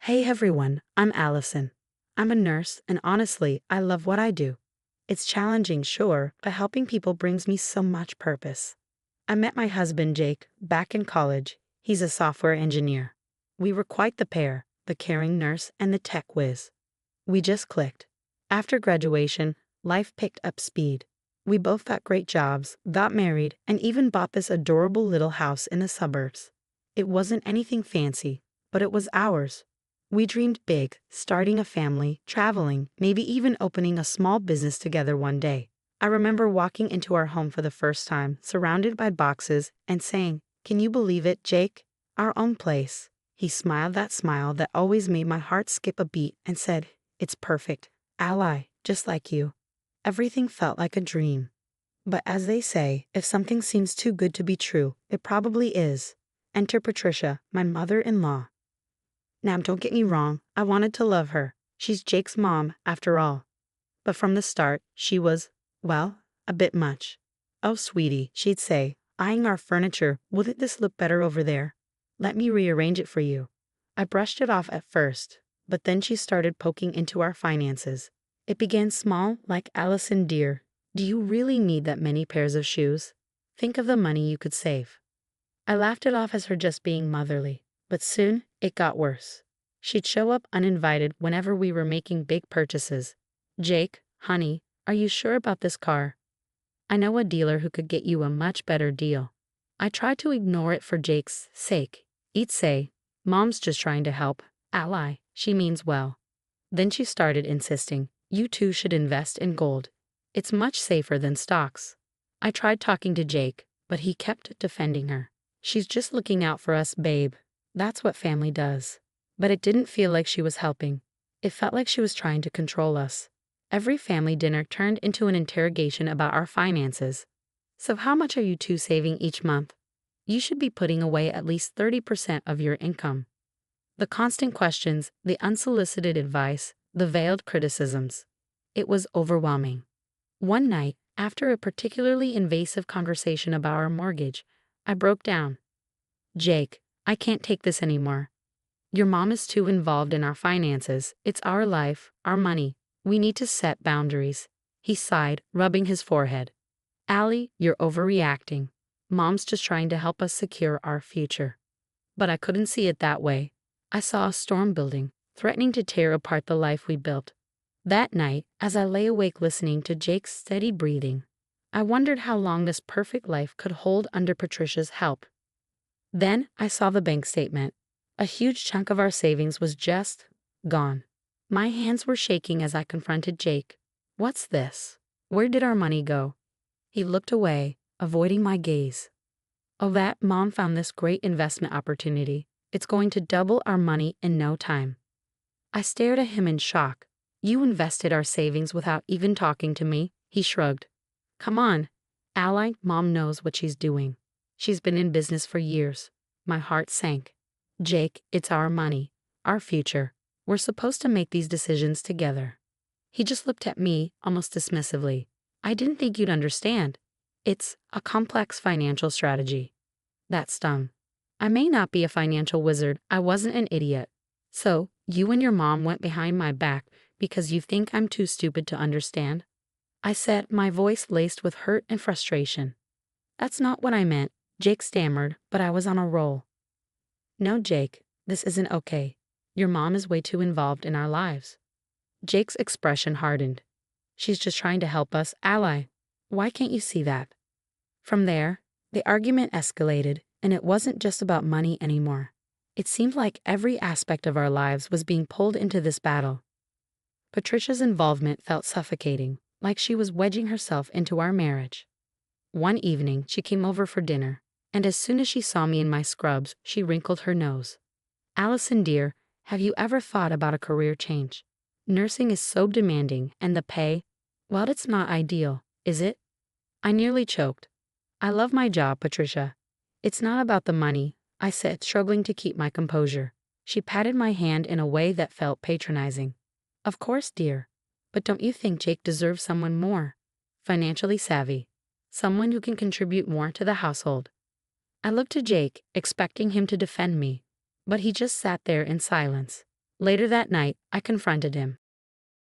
Hey everyone, I'm Allison. I'm a nurse, and honestly, I love what I do. It's challenging, sure, but helping people brings me so much purpose. I met my husband, Jake, back in college. He's a software engineer. We were quite the pair, the caring nurse and the tech whiz. We just clicked. After graduation, life picked up speed. We both got great jobs, got married, and even bought this adorable little house in the suburbs. It wasn't anything fancy, but it was ours. We dreamed big, starting a family, traveling, maybe even opening a small business together one day. I remember walking into our home for the first time, surrounded by boxes, and saying, "Can you believe it, Jake? Our own place." He smiled that smile that always made my heart skip a beat and said, "It's perfect. Ally, just like you." Everything felt like a dream. But as they say, if something seems too good to be true, it probably is. Enter Patricia, my mother-in-law. Now, don't get me wrong, I wanted to love her. She's Jake's mom, after all. But from the start, she was, well, a bit much. "Oh, sweetie," she'd say, eyeing our furniture, "wouldn't this look better over there? Let me rearrange it for you." I brushed it off at first, but then she started poking into our finances. It began small, like, "Allison, dear, do you really need that many pairs of shoes? Think of the money you could save." I laughed it off as her just being motherly, but soon it got worse. She'd show up uninvited whenever we were making big purchases. "Jake, honey, are you sure about this car? I know a dealer who could get you a much better deal." I tried to ignore it for Jake's sake. He'd say, "Mom's just trying to help. Ally, she means well." Then she started insisting, "You two should invest in gold. It's much safer than stocks." I tried talking to Jake, but he kept defending her. "She's just looking out for us, babe. That's what family does." But it didn't feel like she was helping. It felt like she was trying to control us. Every family dinner turned into an interrogation about our finances. "So how much are you two saving each month? You should be putting away at least 30% of your income." The constant questions, the unsolicited advice, the veiled criticisms. It was overwhelming. One night, after a particularly invasive conversation about our mortgage, I broke down. "Jake, I can't take this anymore. Your mom is too involved in our finances. It's our life, our money. We need to set boundaries." He sighed, rubbing his forehead. "Allie, you're overreacting. Mom's just trying to help us secure our future." But I couldn't see it that way. I saw a storm building, threatening to tear apart the life we built. That night, as I lay awake listening to Jake's steady breathing, I wondered how long this perfect life could hold under Patricia's help. Then I saw the bank statement. A huge chunk of our savings was just gone. My hands were shaking as I confronted Jake. "What's this? Where did our money go?" He looked away, avoiding my gaze. "Oh, that Mom found this great investment opportunity. It's going to double our money in no time." I stared at him in shock. "You invested our savings without even talking to me?" He shrugged. "Come on. Ally, Mom knows what she's doing. She's been in business for years." My heart sank. "Jake, it's our money, our future. We're supposed to make these decisions together." He just looked at me, almost dismissively. "I didn't think you'd understand. It's a complex financial strategy." That stung. I may not be a financial wizard, I wasn't an idiot. "So, you and your mom went behind my back because you think I'm too stupid to understand?" I said, my voice laced with hurt and frustration. "That's not what I meant," Jake stammered, but I was on a roll. "No, Jake, this isn't okay. Your mom is way too involved in our lives." Jake's expression hardened. "She's just trying to help us, Ally. Why can't you see that?" From there, the argument escalated, and it wasn't just about money anymore. It seemed like every aspect of our lives was being pulled into this battle. Patricia's involvement felt suffocating, like she was wedging herself into our marriage. One evening, she came over for dinner, and as soon as she saw me in my scrubs, she wrinkled her nose. "Allison, dear, have you ever thought about a career change? Nursing is so demanding, and the pay, well, it's not ideal, is it?" I nearly choked. "I love my job, Patricia. It's not about the money," I said, struggling to keep my composure. She patted my hand in a way that felt patronizing. "Of course, dear. But don't you think Jake deserves someone more financially savvy? Someone who can contribute more to the household?" I looked to Jake, expecting him to defend me, but he just sat there in silence. Later that night, I confronted him.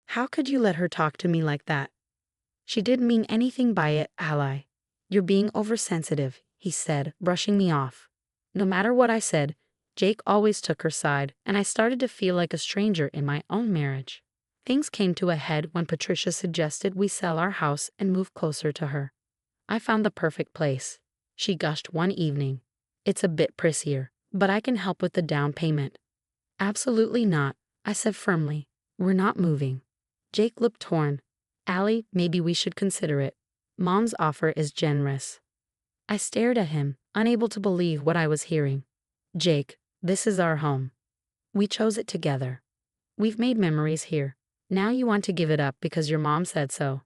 How could you let her talk to me like that? She didn't mean anything by it, ally. You're being oversensitive, he said, brushing me off. No matter what I said, Jake always took her side, and I started to feel like a stranger in my own marriage. Things came to a head when Patricia suggested we sell our house and move closer to her. I found the perfect place, she gushed one evening. It's a bit pricier, but I can help with the down payment. Absolutely not, I said firmly. We're not moving. Jake looked torn. Allie, maybe we should consider it. Mom's offer is generous. I stared at him, unable to believe what I was hearing. Jake, this is our home. We chose it together. We've made memories here. Now you want to give it up because your mom said so.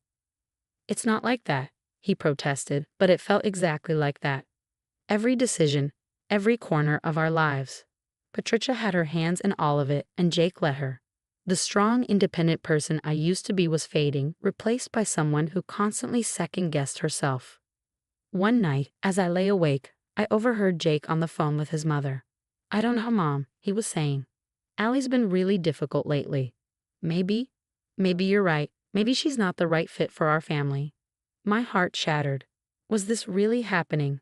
It's not like that, he protested, but it felt exactly like that. Every decision, every corner of our lives. Patricia had her hands in all of it, and Jake let her. The strong, independent person I used to be was fading, replaced by someone who constantly second-guessed herself. One night, as I lay awake, I overheard Jake on the phone with his mother. I don't know, Mom, he was saying. Allie's been really difficult lately. Maybe you're right. Maybe she's not the right fit for our family. My heart shattered. Was this really happening?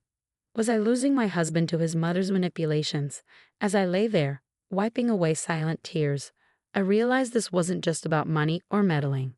Was I losing my husband to his mother's manipulations? As I lay there, wiping away silent tears, I realized this wasn't just about money or meddling.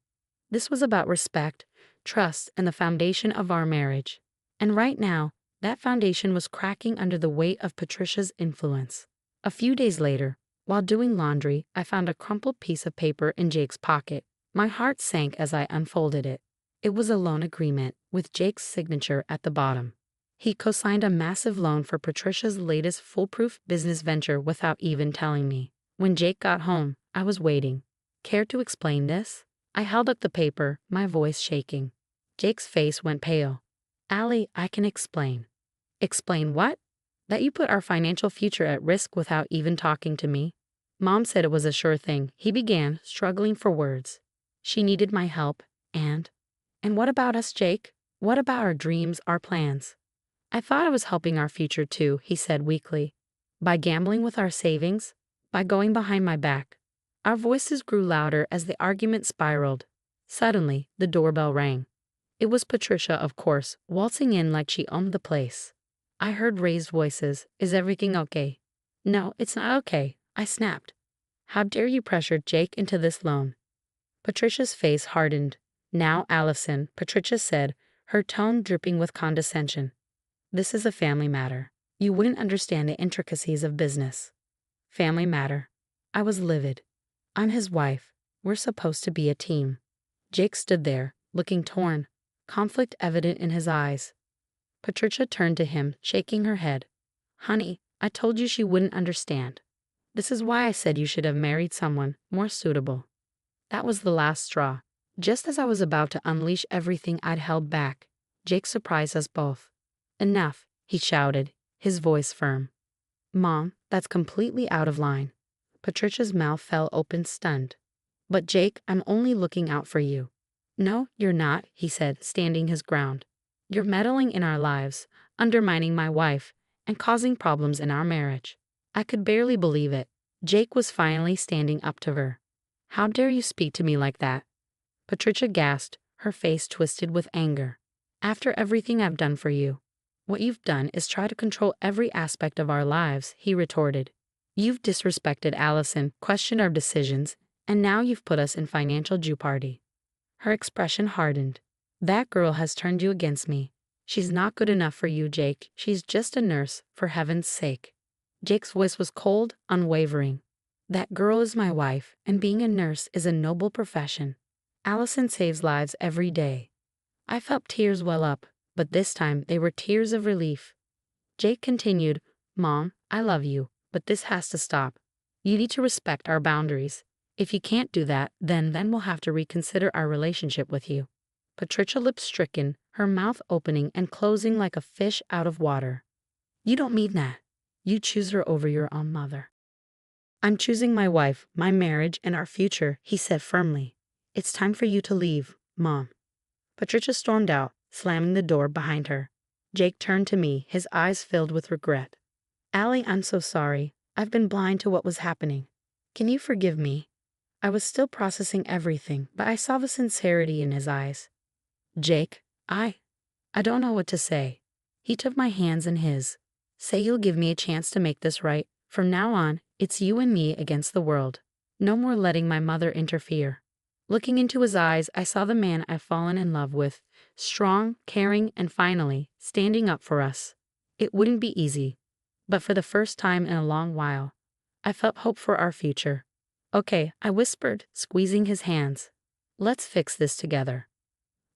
This was about respect, trust, and the foundation of our marriage. And right now, that foundation was cracking under the weight of Patricia's influence. A few days later, while doing laundry, I found a crumpled piece of paper in Jake's pocket. My heart sank as I unfolded it. It was a loan agreement, with Jake's signature at the bottom. He co-signed a massive loan for Patricia's latest foolproof business venture without even telling me. When Jake got home, I was waiting. Care to explain this? I held up the paper, my voice shaking. Jake's face went pale. Allie, I can explain. Explain what? That you put our financial future at risk without even talking to me? Mom said it was a sure thing, he began, struggling for words. She needed my help, and what about us, Jake? What about our dreams, our plans? I thought I was helping our future too, he said weakly. By gambling with our savings? By going behind my back? Our voices grew louder as the argument spiraled. Suddenly, the doorbell rang. It was Patricia, of course, waltzing in like she owned the place. I heard raised voices. Is everything okay? No, it's not okay, I snapped. How dare you pressure Jake into this loan? Patricia's face hardened. Now, Allison, Patricia said, her tone dripping with condescension. This is a family matter. You wouldn't understand the intricacies of business. Family matter. I was livid. I'm his wife. We're supposed to be a team. Jake stood there, looking torn, conflict evident in his eyes. Patricia turned to him, shaking her head. Honey, I told you she wouldn't understand. This is why I said you should have married someone more suitable. That was the last straw. Just as I was about to unleash everything I'd held back, Jake surprised us both. Enough, he shouted, his voice firm. Mom, that's completely out of line. Patricia's mouth fell open, stunned. But Jake, I'm only looking out for you. No, you're not, he said, standing his ground. You're meddling in our lives, undermining my wife, and causing problems in our marriage. I could barely believe it. Jake was finally standing up to her. How dare you speak to me like that? Patricia gasped, her face twisted with anger. After everything I've done for you. What you've done is try to control every aspect of our lives, he retorted. You've disrespected Allison, questioned our decisions, and now you've put us in financial jeopardy. Her expression hardened. That girl has turned you against me. She's not good enough for you, Jake. She's just a nurse, for heaven's sake. Jake's voice was cold, unwavering. That girl is my wife, and being a nurse is a noble profession. Allison saves lives every day. I felt tears well up, but this time they were tears of relief. Jake continued, Mom, I love you, but this has to stop. You need to respect our boundaries. If you can't do that, then we'll have to reconsider our relationship with you. Patricia, lips stricken, her mouth opening and closing like a fish out of water. You don't mean that. You choose her over your own mother. I'm choosing my wife, my marriage, and our future, he said firmly. It's time for you to leave, Mom. Patricia stormed out, slamming the door behind her. Jake turned to me, his eyes filled with regret. Allie, I'm so sorry. I've been blind to what was happening. Can you forgive me? I was still processing everything, but I saw the sincerity in his eyes. Jake, I don't know what to say. He took my hands in his. Say you'll give me a chance to make this right. From now on, it's you and me against the world. No more letting my mother interfere. Looking into his eyes, I saw the man I've fallen in love with, strong, caring, and finally, standing up for us. It wouldn't be easy, but for the first time in a long while, I felt hope for our future. Okay, I whispered, squeezing his hands. Let's fix this together.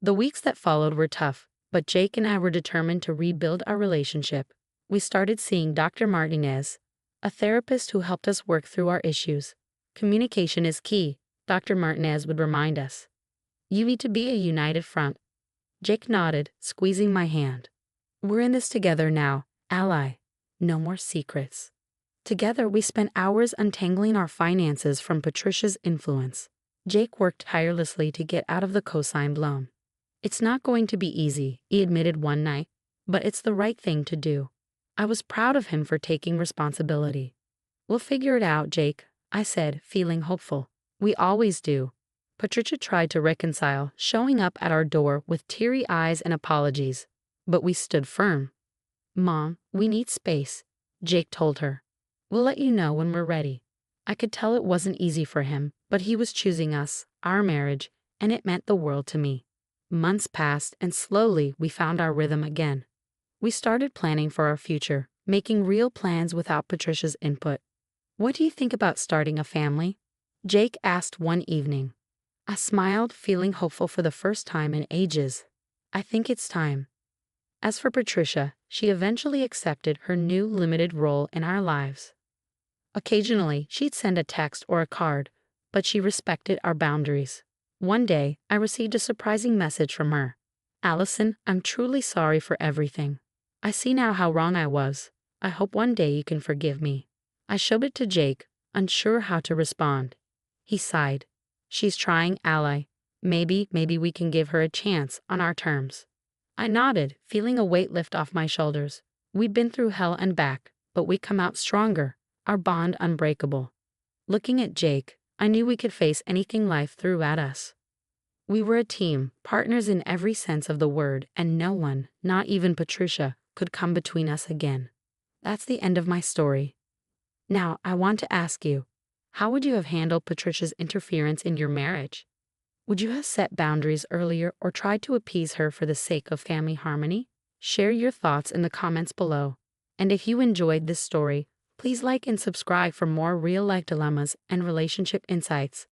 The weeks that followed were tough, but Jake and I were determined to rebuild our relationship. We started seeing Dr. Martinez, a therapist who helped us work through our issues. Communication is key, Dr. Martinez would remind us. You need to be a united front. Jake nodded, squeezing my hand. We're in this together now, ally. No more secrets. Together, we spent hours untangling our finances from Patricia's influence. Jake worked tirelessly to get out of the co-signed loan. It's not going to be easy, he admitted one night, but it's the right thing to do. I was proud of him for taking responsibility. We'll figure it out, Jake, I said, feeling hopeful. We always do. Patricia tried to reconcile, showing up at our door with teary eyes and apologies, but we stood firm. Mom, we need space, Jake told her. We'll let you know when we're ready. I could tell it wasn't easy for him, but he was choosing us, our marriage, and it meant the world to me. Months passed, and slowly we found our rhythm again. We started planning for our future, making real plans without Patricia's input. What do you think about starting a family? Jake asked one evening. I smiled, feeling hopeful for the first time in ages. I think it's time. As for Patricia, she eventually accepted her new limited role in our lives. Occasionally, she'd send a text or a card, but she respected our boundaries. One day, I received a surprising message from her. Allison, I'm truly sorry for everything. I see now how wrong I was. I hope one day you can forgive me. I showed it to Jake, unsure how to respond. He sighed. She's trying, ally. Maybe we can give her a chance on our terms. I nodded, feeling a weight lift off my shoulders. We'd been through hell and back, but we come out stronger, our bond unbreakable. Looking at Jake, I knew we could face anything life threw at us. We were a team, partners in every sense of the word, and no one, not even Patricia, could come between us again. That's the end of my story. Now, I want to ask you, how would you have handled Patricia's interference in your marriage? Would you have set boundaries earlier or tried to appease her for the sake of family harmony? Share your thoughts in the comments below. And if you enjoyed this story, please like and subscribe for more real-life dilemmas and relationship insights.